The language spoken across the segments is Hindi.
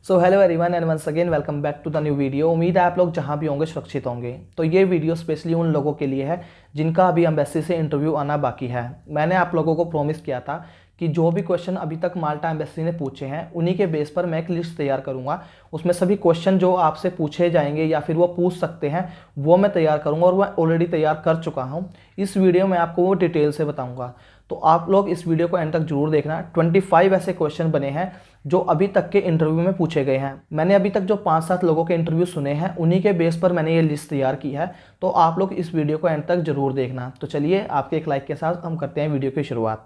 So hello everyone and once again welcome back to the new video. उम्मीद है आप लोग जहां भी होंगे सुरक्षित होंगे। तो ये वीडियो स्पेशली उन लोगों के लिए है जिनका अभी एम्बेसी से इंटरव्यू आना बाकी है। मैंने आप लोगों को प्रॉमिस किया था कि जो भी क्वेश्चन अभी तक माल्टा एम्बेसी ने पूछे हैं उन्हीं के बेस पर मैं एक लिस्ट तैयार करूंगा। उसमें सभी क्वेश्चन जो आपसे पूछे जाएंगे या फिर वो पूछ सकते हैं वो मैं तैयार करूंगा, और मैं ऑलरेडी तैयार कर चुका हूँ। इस वीडियो में आपको वो डिटेल से बताऊँगा, तो आप लोग इस वीडियो को एंड तक जरूर देखना। 25 ऐसे क्वेश्चन बने हैं जो अभी तक के इंटरव्यू में पूछे गए हैं। मैंने अभी तक जो 5-7 लोगों के इंटरव्यू सुने हैं उन्हीं के बेस पर मैंने ये लिस्ट तैयार की है। तो आप लोग इस वीडियो को एंड तक जरूर देखना। तो चलिए आपके एक लाइक के साथ हम करते हैं वीडियो की शुरुआत।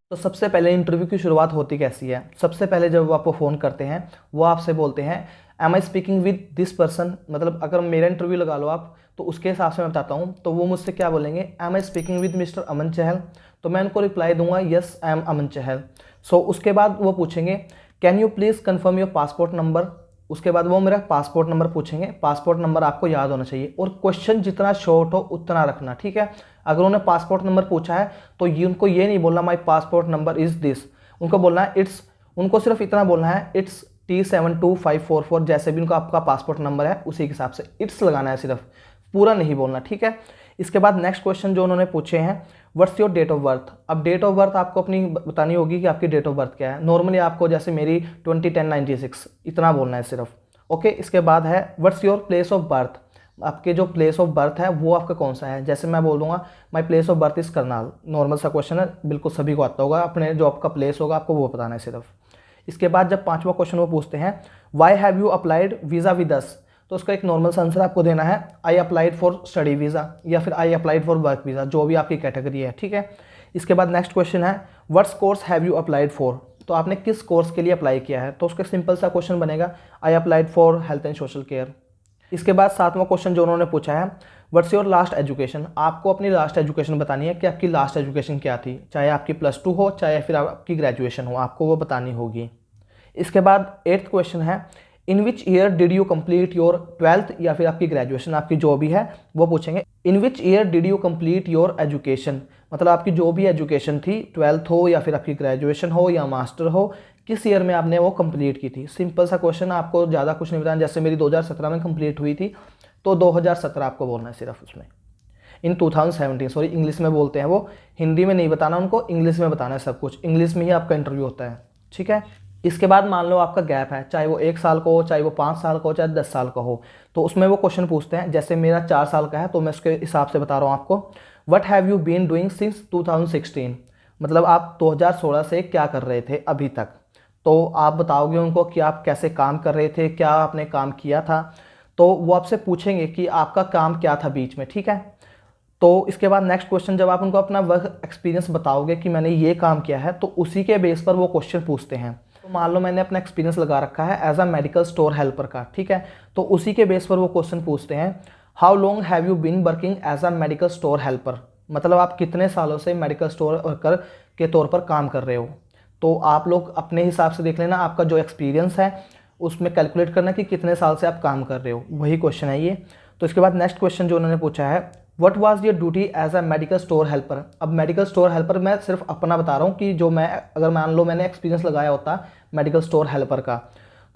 तो सबसे पहले इंटरव्यू की शुरुआत होती कैसी है? सबसे पहले जब वो आपको फ़ोन करते हैं वो आपसे बोलते हैं am I speaking with this person. मतलब अगर मेरा इंटरव्यू लगा लो आप, तो उसके हिसाब से मैं बताता हूँ। तो वो मुझसे क्या बोलेंगे, am I speaking with mister Aman Chahal. तो मैं उनको रिप्लाई दूंगा यस आई एम अमन चहल। सो उसके बाद वो पूछेंगे can you please confirm your passport number. उसके बाद वो मेरा पासपोर्ट नंबर पूछेंगे। पासपोर्ट नंबर आपको याद होना चाहिए और क्वेश्चन जितना शॉर्ट हो उतना रखना, ठीक है। अगर उन्होंने पासपोर्ट नंबर पूछा है तो ये उनको ये नहीं बोलना माई पासपोर्ट नंबर इज़ दिस। उनको बोलना है इट्स, उनको सिर्फ इतना बोलना है इट्स T72544। जैसे भी उनका आपका पासपोर्ट नंबर है उसी के हिसाब से इट्स लगाना है, सिर्फ पूरा नहीं बोलना, ठीक है। इसके बाद नेक्स्ट क्वेश्चन जो उन्होंने पूछे हैं, what's your date of birth. अब डेट ऑफ बर्थ आपको अपनी बतानी होगी कि आपकी डेट ऑफ बर्थ क्या है। नॉर्मली आपको जैसे मेरी 2010-96 इतना बोलना है सिर्फ, ओके। इसके बाद है what's your place of birth. आपके जो प्लेस ऑफ बर्थ है वो आपका कौन सा है। जैसे मैं बोल दूंगा my place of birth is Karnal. Normal सा क्वेश्चन है, बिल्कुल सभी को आता होगा। अपने जो आपका प्लेस होगा आपको वो बताना है सिर्फ। इसके बाद जब 5वां क्वेश्चन वो पूछते हैं why have you applied visa with us, तो उसका एक नॉर्मल सा आंसर आपको देना है I applied for study visa या फिर I applied for work visa, जो भी आपकी कैटेगरी है, ठीक है। इसके बाद नेक्स्ट क्वेश्चन है what's course have you applied for. तो आपने किस कोर्स के लिए अप्लाई किया है। तो उसका सिंपल सा क्वेश्चन बनेगा I applied for health and social care. इसके बाद 7वां क्वेश्चन जो उन्होंने पूछा है व्हाट्स योर लास्ट एजुकेशन। आपको अपनी लास्ट एजुकेशन बतानी है कि आपकी लास्ट एजुकेशन क्या थी, चाहे आपकी +2 हो चाहे फिर आपकी ग्रेजुएशन हो, आपको वो बतानी होगी। इसके बाद 8th क्वेश्चन है in which year did you complete your 12th या फिर आपकी ग्रेजुएशन, आपकी जो भी है वो पूछेंगे। In which year did you complete your education, मतलब आपकी जो भी एजुकेशन थी 12th हो या फिर आपकी ग्रेजुएशन हो या मास्टर हो, किस ईयर में आपने वो कंप्लीट की थी। सिंपल सा क्वेश्चन, आपको ज़्यादा कुछ नहीं बताना। जैसे मेरी 2017 में कंप्लीट हुई थी तो 2017 आपको बोलना है सिर्फ उसमें। इन 2017 सॉरी, इंग्लिश में बोलते हैं वो, हिंदी में नहीं बताना उनको, इंग्लिश में बताना है सब कुछ। इंग्लिश में ही आपका इंटरव्यू होता है, ठीक है। इसके बाद मान लो आपका गैप है, चाहे वो 1 साल का हो, चाहे वो 5 साल का हो, चाहे 10 साल का हो, तो उसमें वो क्वेश्चन पूछते हैं। जैसे मेरा 4 साल का है तो मैं उसके हिसाब से बता रहा हूँ आपको। What have you been doing since 2016, मतलब आप 2016 से क्या कर रहे थे अभी तक। तो आप बताओगे उनको कि आप कैसे काम कर रहे थे, क्या आपने काम किया था। तो वो आपसे पूछेंगे कि आपका काम क्या था बीच में, ठीक है। तो इसके बाद नेक्स्ट क्वेश्चन, जब आप उनको अपना वर्क एक्सपीरियंस बताओगे कि मैंने ये काम किया है, तो उसी के बेस पर वो क्वेश्चन पूछते हैं। तो मान लो मैंने अपना एक्सपीरियंस लगा रखा है as a medical store helper का, ठीक है। तो उसी के बेस पर वो क्वेश्चन पूछते हैं how long have you been working as a medical store helper, मतलब आप कितने सालों से मेडिकल स्टोर वर्कर के तौर पर काम कर रहे हो। तो आप लोग अपने हिसाब से देख लेना, आपका जो एक्सपीरियंस है उसमें कैलकुलेट करना कि कितने साल से आप काम कर रहे हो, वही क्वेश्चन है ये। तो इसके बाद नेक्स्ट क्वेश्चन जो उन्होंने पूछा है what was your duty as a medical store helper. अब मेडिकल स्टोर हेल्पर मैं सिर्फ अपना बता रहा हूँ कि जो मैं, अगर मान लो मैंने एक्सपीरियंस लगाया होता मेडिकल स्टोर हेल्पर का,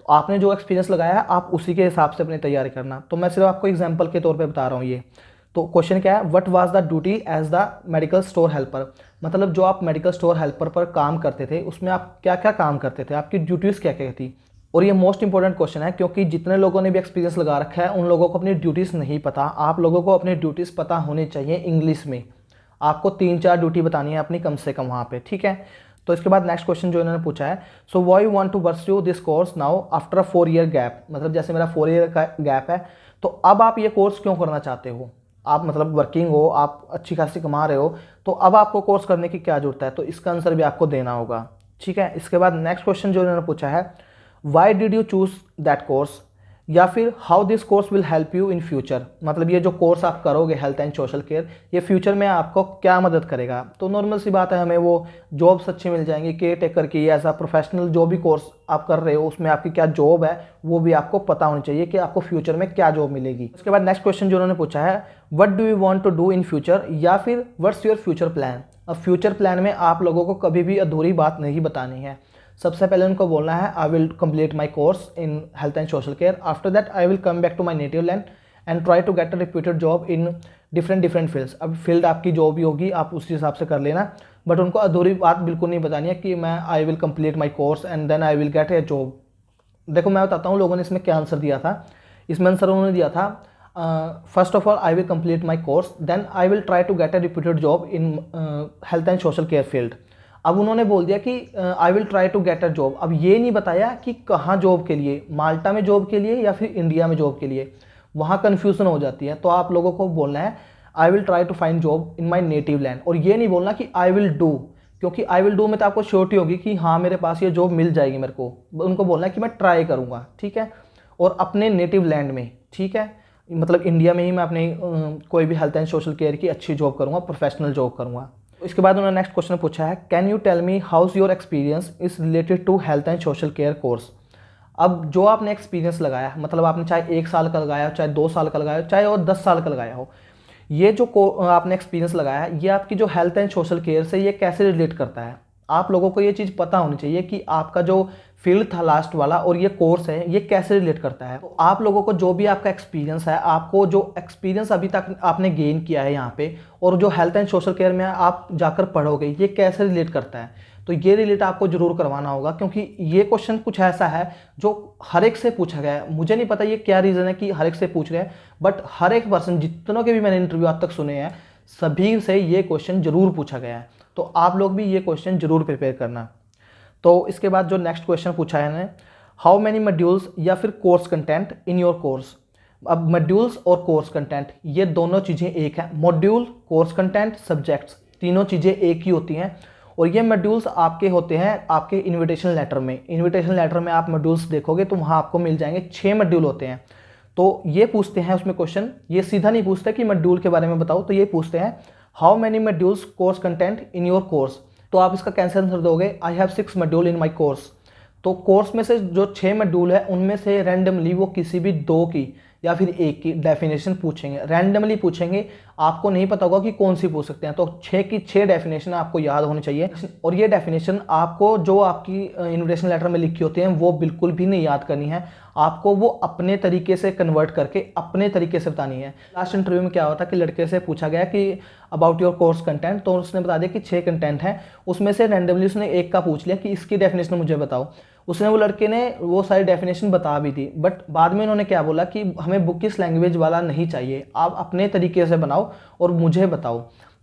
तो आपने जो एक्सपीरियंस लगाया है आप उसी के हिसाब से अपनी तैयारी करना। तो मैं सिर्फ आपको एग्जाम्पल के तौर पर बता रहा हूँ ये। तो क्वेश्चन क्या है, what was the duty as the medical store helper, मतलब जो आप मेडिकल स्टोर हेल्पर पर काम करते थे उसमें आप क्या क्या काम करते थे, आपकी ड्यूटीज़ क्या क्या थी। और ये मोस्ट इंपॉर्टेंट क्वेश्चन है क्योंकि जितने लोगों ने भी एक्सपीरियंस लगा रखा है उन लोगों को अपनी ड्यूटीज़ नहीं पता। आप लोगों को अपनी ड्यूटीज़ पता होनी चाहिए इंग्लिश में। आपको 3-4 ड्यूटी बतानी है अपनी कम से कम वहाँ पे, ठीक है। तो इसके बाद नेक्स्ट क्वेश्चन जो इन्होंने पूछा है so why you want to pursue this course now after a 4 year gap, मतलब जैसे मेरा 4 ईयर का गैप है तो अब आप ये कोर्स क्यों करना चाहते हो। आप मतलब वर्किंग हो, आप अच्छी खासी कमा रहे हो, तो अब आपको कोर्स करने की क्या जरूरत है। तो इसका आंसर भी आपको देना होगा, ठीक है। इसके बाद नेक्स्ट क्वेश्चन जो इन्होंने पूछा है why did you choose that course, या फिर how this course will help you in future, मतलब ये जो कोर्स आप करोगे हेल्थ एंड सोशल केयर, ये फ्यूचर में आपको क्या मदद करेगा। तो नॉर्मल सी बात है, हमें वो जॉब्स अच्छी मिल जाएंगी केयर टेकर की, एज अ प्रोफेशनल जो भी कोर्स आप कर रहे हो उसमें आपकी क्या जॉब है वो भी आपको पता होनी चाहिए कि आपको फ्यूचर में क्या जॉब मिलेगी। उसके बाद नेक्स्ट क्वेश्चन जो उन्होंने पूछा है what do you want to do in future, या फिर व्हाट्स योर फ्यूचर प्लान। अब फ्यूचर प्लान में आप लोगों को कभी भी अधूरी बात नहीं बतानी है। सबसे पहले उनको बोलना है I will complete my course in health and social care, after that I will come back to my native land and try to get a reputed job in different fields. अब फील्ड आपकी जो भी होगी आप उस हिसाब से कर लेना, बट उनको अधूरी बात बिल्कुल नहीं बतानी है कि मैं I will complete my course and then I will get a job. देखो मैं बताता हूँ लोगों ने इसमें क्या आंसर दिया था। इसमें आंसर उन्होंने दिया था first of all I will complete my course then I will try to get a reputed job in health and social care field. अब उन्होंने बोल दिया कि I will try to get a job. अब ये नहीं बताया कि कहाँ जॉब के लिए, माल्टा में जॉब के लिए या फिर इंडिया में जॉब के लिए, वहाँ कन्फ्यूज़न हो जाती है। तो आप लोगों को बोलना है I will try to find job in my native land, और ये नहीं बोलना कि आई विल डू, क्योंकि आई विल डू में तो आपको श्योरिटी होगी कि हाँ मेरे पास ये जॉब मिल जाएगी मेरे को। उनको बोलना है कि मैं ट्राई करूँगा, ठीक है, और अपने नेटिव लैंड में, ठीक है, मतलब इंडिया में ही मैं अपने कोई भी हेल्थ एंड सोशल केयर की अच्छी जॉब करूँगा, प्रोफेशनल जॉब करूँगा। इसके बाद उन्होंने नेक्स्ट क्वेश्चन पूछा है can you tell me how's your experience is related to health and social care course. अब जो आपने एक्सपीरियंस लगाया, मतलब आपने चाहे 1 साल का लगाया हो, चाहे 2 साल का लगाया हो, चाहे और 10 साल का लगाया हो, ये जो आपने एक्सपीरियंस लगाया है ये आपकी जो हेल्थ एंड सोशल केयर से ये कैसे रिलेट करता है। आप लोगों को ये चीज़ पता होनी चाहिए कि आपका जो फील्ड था लास्ट वाला और ये कोर्स है ये कैसे रिलेट करता है। तो आप लोगों को जो भी आपका एक्सपीरियंस है, आपको जो एक्सपीरियंस अभी तक आपने गेन किया है यहाँ पे, और जो हेल्थ एंड सोशल केयर में आप जाकर पढ़ोगे ये कैसे रिलेट करता है, तो ये रिलेट आपको जरूर करवाना होगा, क्योंकि ये क्वेश्चन कुछ ऐसा है जो हर एक से पूछा गया है। मुझे नहीं पता ये क्या रीज़न है कि हर एक से पूछ रहे हैं, बट हर एक पर्सन, जितनों के भी मैंने इंटरव्यू आज तक सुने हैं, सभी से ये क्वेश्चन जरूर पूछा गया है। तो आप लोग भी ये क्वेश्चन जरूर प्रिपेयर करना। तो इसके बाद जो नेक्स्ट क्वेश्चन पूछा है इन्होंने, हाउ मैनी मॉड्यूल्स या फिर course content in your course. अब मॉड्यूल्स और कोर्स कंटेंट ये दोनों चीज़ें एक हैं। मॉड्यूल, कोर्स कंटेंट, सब्जेक्ट्स, तीनों चीज़ें एक ही होती हैं, और ये मॉड्यूल्स आपके होते हैं आपके इन्विटेशन लेटर में। इन्विटेशन लेटर में आप मॉड्यूल्स देखोगे तो वहाँ आपको मिल जाएंगे 6 मॉड्यूल होते हैं। तो ये पूछते हैं उसमें क्वेश्चन, ये सीधा नहीं पूछते कि मॉड्यूल के बारे में बताओ, तो ये पूछते हैं how many modules course content in your course. तो आप इसका कैंसिल आंसर दोगे I have 6 module in my course. तो कोर्स में से जो 6 मॉड्यूल है उनमें से रैंडमली वो किसी भी 2 की या फिर 1 की डेफिनेशन पूछेंगे, रैंडमली पूछेंगे। आपको नहीं पता होगा कि कौन सी पूछ सकते हैं, तो 6 की 6 डेफिनेशन आपको याद होनी चाहिए, और ये डेफिनेशन आपको जो आपकी इन्विटेशन लेटर में लिखी होती हैं वो बिल्कुल भी नहीं याद करनी है। आपको वो अपने तरीके से कन्वर्ट करके अपने तरीके से बतानी है। लास्ट इंटरव्यू में क्या हुआ था कि लड़के से पूछा गया कि अबाउट योर कोर्स कंटेंट, तो उसने बता दिया कि 6 कंटेंट हैं, उसमें से रैंडमली उसने 1 का पूछ लिया कि इसकी डेफिनेशन मुझे बताओ। उसने, वो लड़के ने वो सारी डेफिनेशन बता भी दी, बट बाद में उन्होंने क्या बोला कि हमें बुकिश लैंग्वेज वाला नहीं चाहिए, आप अपने तरीके से बनाओ और मुझे बताओ।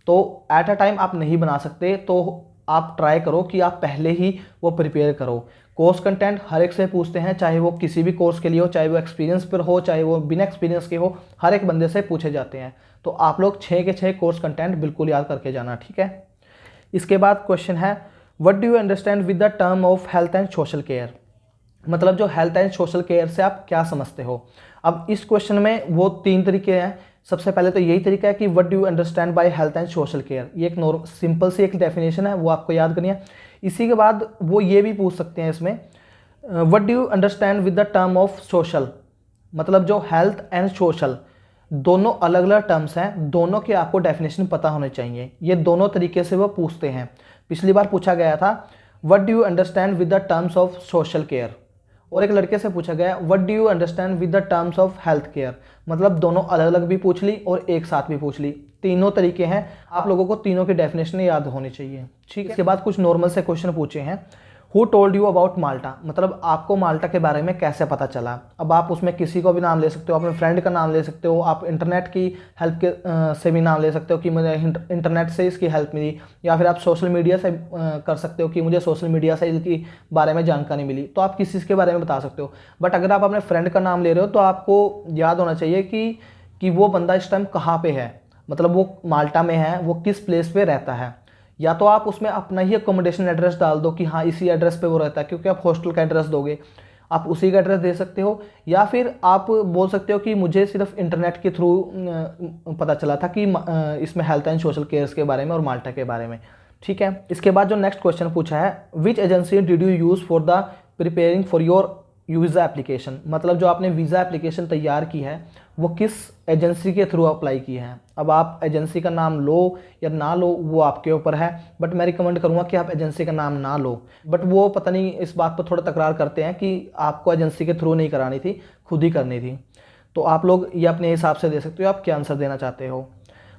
तो एट अ टाइम आप नहीं बना सकते, तो आप ट्राई करो कि आप पहले ही वो प्रिपेयर करो। कोर्स कंटेंट हर एक से पूछते हैं, चाहे वो किसी भी कोर्स के लिए हो, चाहे वो एक्सपीरियंस पर हो, चाहे वो बिना एक्सपीरियंस के हो, हर एक बंदे से पूछे जाते हैं। तो आप लोग 6 के 6 कोर्स कंटेंट बिल्कुल याद करके जाना, ठीक है। इसके बाद क्वेश्चन है what do you understand with the term of health and social care. मतलब जो हेल्थ एंड सोशल केयर से आप क्या समझते हो। अब इस क्वेश्चन में वो 3 तरीके हैं। सबसे पहले तो यही तरीका है कि what do you understand by health and social care, ये एक सिंपल सी एक डेफिनेशन है, वो आपको याद करनी है। इसी के बाद वो ये भी पूछ सकते हैं इसमें what do you understand with the term of social. मतलब जो हेल्थ एंड सोशल दोनों अलग अलग टर्म्स हैं, दोनों के आपको डेफिनेशन पता होने चाहिए। ये दोनों तरीके से वो पूछते हैं। पिछली बार पूछा गया था what do you understand with the terms of social care, और एक लड़के से पूछा गया what do you understand with the terms of health care. मतलब दोनों अलग अलग भी पूछ ली और एक साथ भी पूछ ली, तीनों तरीके हैं। आप लोगों को तीनों की डेफिनेशन याद होनी चाहिए, ठीक है। इसके बाद कुछ नॉर्मल से क्वेश्चन पूछे हैं। हु टोल्ड यू अबाउट माल्टा, मतलब आपको माल्टा के बारे में कैसे पता चला। अब आप उसमें किसी को भी नाम ले सकते हो, अपने फ्रेंड का नाम ले सकते हो, आप इंटरनेट की हेल्प के से भी नाम ले सकते हो कि मुझे इंटरनेट से इसकी हेल्प मिली, या फिर आप सोशल मीडिया से कर सकते हो कि मुझे सोशल मीडिया से इसकी बारे में जानकारी मिली। तो आप किसी के बारे में बता सकते हो, बट अगर आप अपने फ्रेंड का नाम ले रहे हो तो आपको याद होना चाहिए कि वो बंदा इस टाइम कहाँ पर है, मतलब वो माल्टा में है, वो किस प्लेस पर रहता है। या तो आप उसमें अपना ही अकोमोडेशन एड्रेस डाल दो कि हाँ इसी एड्रेस पे वो रहता है, क्योंकि आप हॉस्टल का एड्रेस दोगे, आप उसी का एड्रेस दे सकते हो। या फिर आप बोल सकते हो कि मुझे सिर्फ इंटरनेट के थ्रू पता चला था कि इसमें हेल्थ एंड सोशल केयर्स के बारे में और माल्टा के बारे में, ठीक है। इसके बाद जो नेक्स्ट क्वेश्चन पूछा है which agency did you use for the preparing for your visa application, मतलब जो आपने वीज़ा एप्लीकेशन तैयार की है वो किस एजेंसी के थ्रू अप्लाई की है। अब आप एजेंसी का नाम लो या ना लो वो आपके ऊपर है, बट मैं रिकमेंड करूँगा कि आप एजेंसी का नाम ना लो। बट वो पता नहीं इस बात पर थोड़ा तकरार करते हैं कि आपको एजेंसी के थ्रू नहीं करानी थी, खुद ही करनी थी। तो आप लोग ये अपने हिसाब से दे सकते हो आप क्या आंसर देना चाहते हो।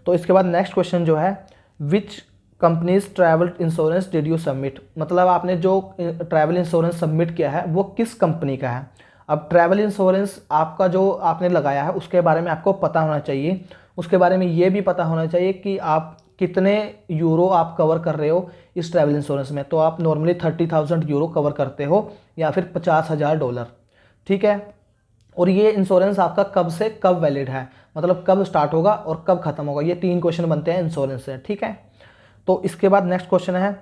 तो इसके बाद नेक्स्ट क्वेश्चन जो है, विच companies travel insurance did you submit, मतलब आपने जो ट्रैवल इंश्योरेंस सबमिट किया है वो किस कंपनी का है। अब ट्रैवल इंश्योरेंस आपका जो आपने लगाया है उसके बारे में आपको पता होना चाहिए, उसके बारे में ये भी पता होना चाहिए कि आप कितने यूरो आप कवर कर रहे हो इस ट्रैवल इंश्योरेंस में। तो आप नॉर्मली 30,000 यूरो कवर करते हो या फिर $50,000, ठीक है। और ये इंश्योरेंस आपका कब से कब वैलिड है, मतलब कब स्टार्ट होगा और कब खत्म होगा, ये 3 क्वेश्चन बनते हैं इंश्योरेंस से, ठीक है। तो इसके बाद नेक्स्ट क्वेश्चन है,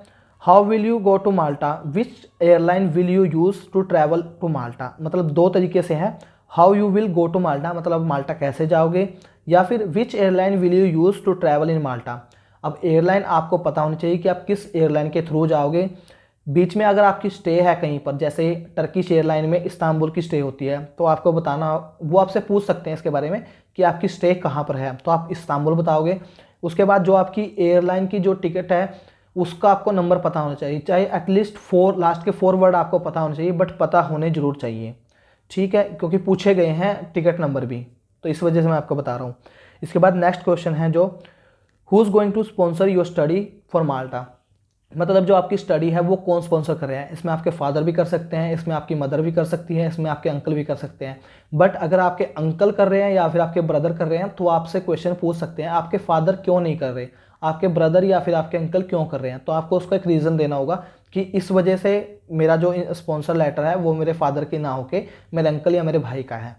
how will you go to Malta, which airline will you use to travel to Malta. मतलब 2 तरीके से है, how you will go to Malta मतलब माल्टा कैसे जाओगे, या फिर which airline will you use to travel in Malta. अब एयरलाइन आपको पता होनी चाहिए कि आप किस एयरलाइन के थ्रू जाओगे। बीच में अगर आपकी स्टे है कहीं पर, जैसे टर्किश एयरलाइन में इस्तांबुल की स्टे होती है, तो आपको बताना, वो आपसे पूछ सकते हैं इसके बारे में कि आपकी स्टे कहाँ पर है, तो आप इस्तांबुल बताओगे। उसके बाद जो आपकी एयरलाइन की जो टिकट है उसका आपको नंबर पता होना चाहिए, चाहे एटलीस्ट 4 लास्ट के 4 वर्ड आपको पता होने चाहिए, बट पता होने जरूर चाहिए, ठीक है, क्योंकि पूछे गए हैं टिकट नंबर भी, तो इस वजह से मैं आपको बता रहा हूँ। इसके बाद नेक्स्ट क्वेश्चन है जो, who is going to sponsor your study for Malta, मतलब जो आपकी स्टडी है वो कौन स्पॉन्सर कर रहे हैं। इसमें आपके फादर भी कर सकते हैं, इसमें आपकी मदर भी कर सकती है, इसमें आपके अंकल भी कर सकते हैं। बट अगर आपके अंकल कर रहे हैं या फिर आपके ब्रदर कर रहे हैं तो आपसे क्वेश्चन पूछ सकते हैं, आपके फादर क्यों नहीं कर रहे, आपके ब्रदर या फिर आपके अंकल क्यों कर रहे हैं। तो आपको उसका एक रीज़न देना होगा कि इस वजह से मेरा जो स्पॉन्सर लेटर है वो मेरे फादर की ना होके मेरे अंकल या मेरे भाई का है।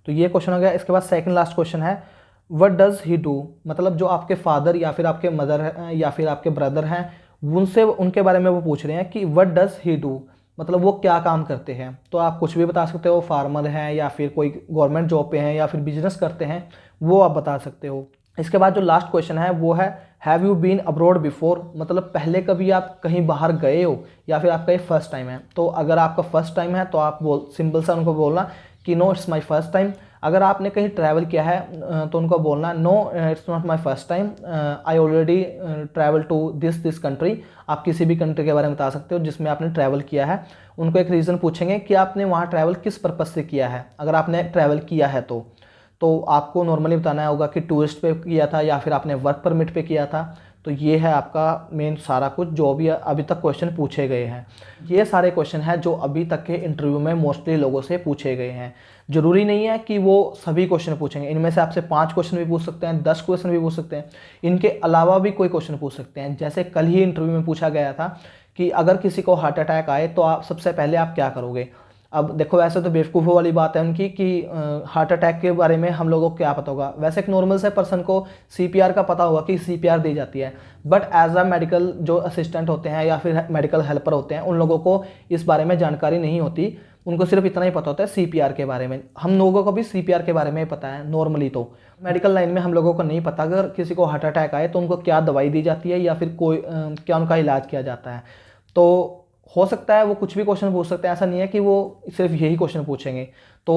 तो ये क्वेश्चन हो गया। इसके बाद सेकंड लास्ट क्वेश्चन है, व्हाट डज़ ही डू, मतलब जो आपके फादर या फिर आपके मदर या फिर आपके ब्रदर हैं उनसे उनके बारे में वो पूछ रहे हैं कि व्हाट डज़ ही डू, मतलब वो क्या काम करते हैं। तो आप कुछ भी बता सकते हो, फार्मर हैं या फिर कोई गवर्नमेंट जॉब पे हैं या फिर बिजनेस करते हैं, वो आप बता सकते हो। इसके बाद जो लास्ट क्वेश्चन है वो है, have you been abroad before, मतलब पहले कभी आप कहीं बाहर गए हो या फिर आपका ये फर्स्ट टाइम है। तो अगर आपका फर्स्ट टाइम है तो आप सिंपल सा उनको बोलना कि no it's my first time. अगर आपने कहीं ट्रैवल किया है तो उनको बोलना no it's not my first time, I already travel to this country. आप किसी भी कंट्री के बारे में बता सकते हो जिसमें आपने ट्रैवल किया है। उनको एक रीज़न पूछेंगे कि आपने वहाँ ट्रैवल किस पर्पज़ से किया है। अगर आपने ट्रैवल किया है तो आपको नॉर्मली बताना होगा कि टूरिस्ट पे किया था या फिर आपने वर्क परमिट पे किया था। तो ये है आपका मेन सारा कुछ जो भी अभी तक क्वेश्चन पूछे गए हैं। ये सारे क्वेश्चन हैं जो अभी तक के इंटरव्यू में मोस्टली लोगों से पूछे गए हैं। ज़रूरी नहीं है कि वो सभी क्वेश्चन पूछेंगे, इनमें से आपसे 5 क्वेश्चन भी पूछ सकते हैं, 10 क्वेश्चन भी पूछ सकते हैं, इनके अलावा भी कोई क्वेश्चन पूछ सकते हैं। जैसे कल ही इंटरव्यू में पूछा गया था कि अगर किसी को हार्ट अटैक आए तो आप सबसे पहले आप क्या करोगे। अब देखो वैसे तो बेवकूफ़ों वाली बात है उनकी कि हार्ट अटैक के बारे में हम लोगों को क्या पता होगा। वैसे एक नॉर्मल से पर्सन को सीपीआर का पता होगा कि सीपीआर दी जाती है, बट एज अ मेडिकल जो असिस्टेंट होते हैं या फिर मेडिकल हेल्पर होते हैं उन लोगों को इस बारे में जानकारी नहीं होती। उनको सिर्फ इतना ही पता होता है सीपीआर के बारे में। हम लोगों को भी सीपीआर के बारे में पता है नॉर्मली, तो मेडिकल लाइन में हम लोगों को नहीं पता अगर किसी को हार्ट अटैक आए तो उनको क्या दवाई दी जाती है या फिर कोई क्या उनका इलाज किया जाता है। तो हो सकता है वो कुछ भी क्वेश्चन पूछ सकते हैं, ऐसा नहीं है कि वो सिर्फ यही क्वेश्चन पूछेंगे। तो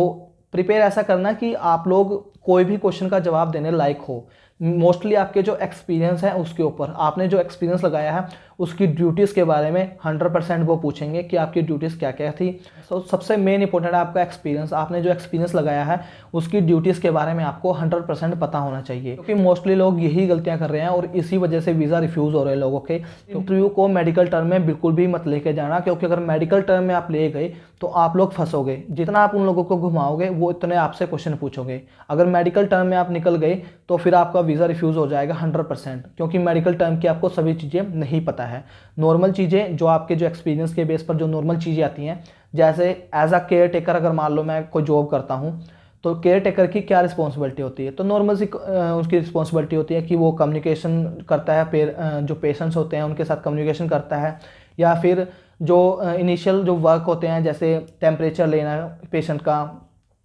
प्रिपेयर ऐसा करना कि आप लोग कोई भी क्वेश्चन का जवाब देने लायक हो। मोस्टली आपके जो एक्सपीरियंस है उसके ऊपर, आपने जो एक्सपीरियंस लगाया है उसकी ड्यूटीज़ के बारे में 100% वो पूछेंगे कि आपकी ड्यूटीज़ क्या क्या थी। तो सबसे मेन इंपॉर्टेंट है आपका एक्सपीरियंस। आपने जो एक्सपीरियंस लगाया है उसकी ड्यूटीज़ के बारे में आपको 100% पता होना चाहिए, क्योंकि मोस्टली लोग यही गलतियां कर रहे हैं और इसी वजह से वीज़ा रिफ्यूज़ हो रहे हैं लोगों के। इंटरव्यू को मेडिकल टर्म में बिल्कुल भी मत लेके जाना, क्योंकि अगर मेडिकल टर्म में आप ले गए तो आप लोग फंसोगे। जितना आप उन लोगों को घुमाओगे वो इतने आपसे क्वेश्चन पूछोगे। अगर मेडिकल टर्म में आप निकल गए तो फिर आपका वीज़ा रिफ्यूज़ हो जाएगा 100%, क्योंकि मेडिकल टर्म की आपको सभी चीज़ें नहीं पता है। नॉर्मल चीज़ें जो आपके जो एक्सपीरियंस के बेस पर जो नॉर्मल चीज़ें आती हैं, जैसे एज अ केयर टेकर अगर मान लो मैं कोई जॉब करता हूँ तो केयर टेकर की क्या रिस्पॉन्सिबिलिटी होती है। तो नॉर्मल सी उसकी रिस्पॉन्सिबिलिटी होती है कि वो कम्युनिकेशन करता है, जो पेशेंट्स होते हैं उनके साथ कम्युनिकेशन करता है, या फिर जो इनिशियल जो वर्क होते हैं जैसे टेम्परेचर लेना पेशेंट का,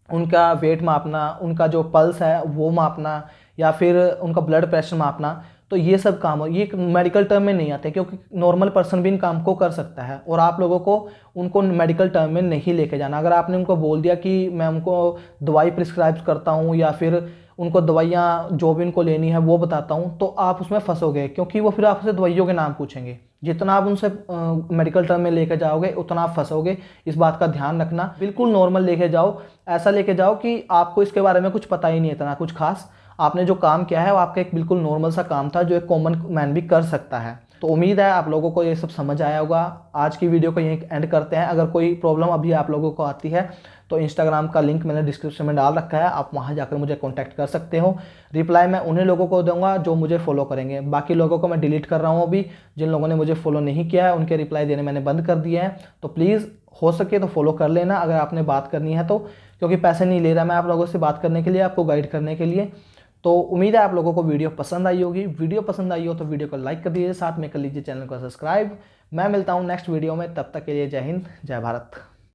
उनका वेट मापना, उनका जो पल्स है वो मापना, या फिर उनका ब्लड प्रेशर मापना। तो ये सब काम ये मेडिकल टर्म में नहीं आते, क्योंकि नॉर्मल पर्सन भी इन काम को कर सकता है और आप लोगों को उनको मेडिकल टर्म में नहीं लेके जाना। अगर आपने उनको बोल दिया कि मैं उनको दवाई प्रिस्क्राइब करता हूँ या फिर उनको दवाइयाँ जो भी उनको लेनी है वो बताता हूँ, तो आप उसमें फंसोगे, क्योंकि वो फिर आपसे दवाइयों के नाम पूछेंगे। जितना आप उनसे मेडिकल टर्म में लेके जाओगे उतना आप फंसोगे। इस बात का ध्यान रखना। बिल्कुल नॉर्मल लेके जाओ, ऐसा लेके जाओ कि आपको इसके बारे में कुछ पता ही नहीं है, इतना कुछ खास। आपने जो काम किया है वो आपका एक बिल्कुल नॉर्मल सा काम था जो एक कॉमन मैन भी कर सकता है। तो उम्मीद है आप लोगों को ये सब समझ आया होगा। आज की वीडियो को यहीं एंड करते हैं। अगर कोई प्रॉब्लम अभी आप लोगों को आती है तो इंस्टाग्राम का लिंक मैंने डिस्क्रिप्शन में डाल रखा है, आप वहां जाकर मुझे कांटेक्ट कर सकते हो। रिप्लाई मैं उन्हीं लोगों को दूंगा जो मुझे फॉलो करेंगे। बाकी लोगों को मैं डिलीट कर रहा हूँ अभी। जिन लोगों ने मुझे फॉलो नहीं किया है उनके रिप्लाई देने मैंने बंद कर दिए हैं। तो प्लीज़ हो सके तो फॉलो कर लेना अगर आपने बात करनी है तो, क्योंकि पैसे नहीं ले रहा मैं आप लोगों से बात करने के लिए, आपको गाइड करने के लिए। तो उम्मीद है आप लोगों को वीडियो पसंद आई होगी। वीडियो पसंद आई हो तो वीडियो को लाइक कर दीजिए, साथ में कर लीजिए चैनल को सब्सक्राइब। मैं मिलता हूँ नेक्स्ट वीडियो में, तब तक के लिए जय हिंद जय भारत।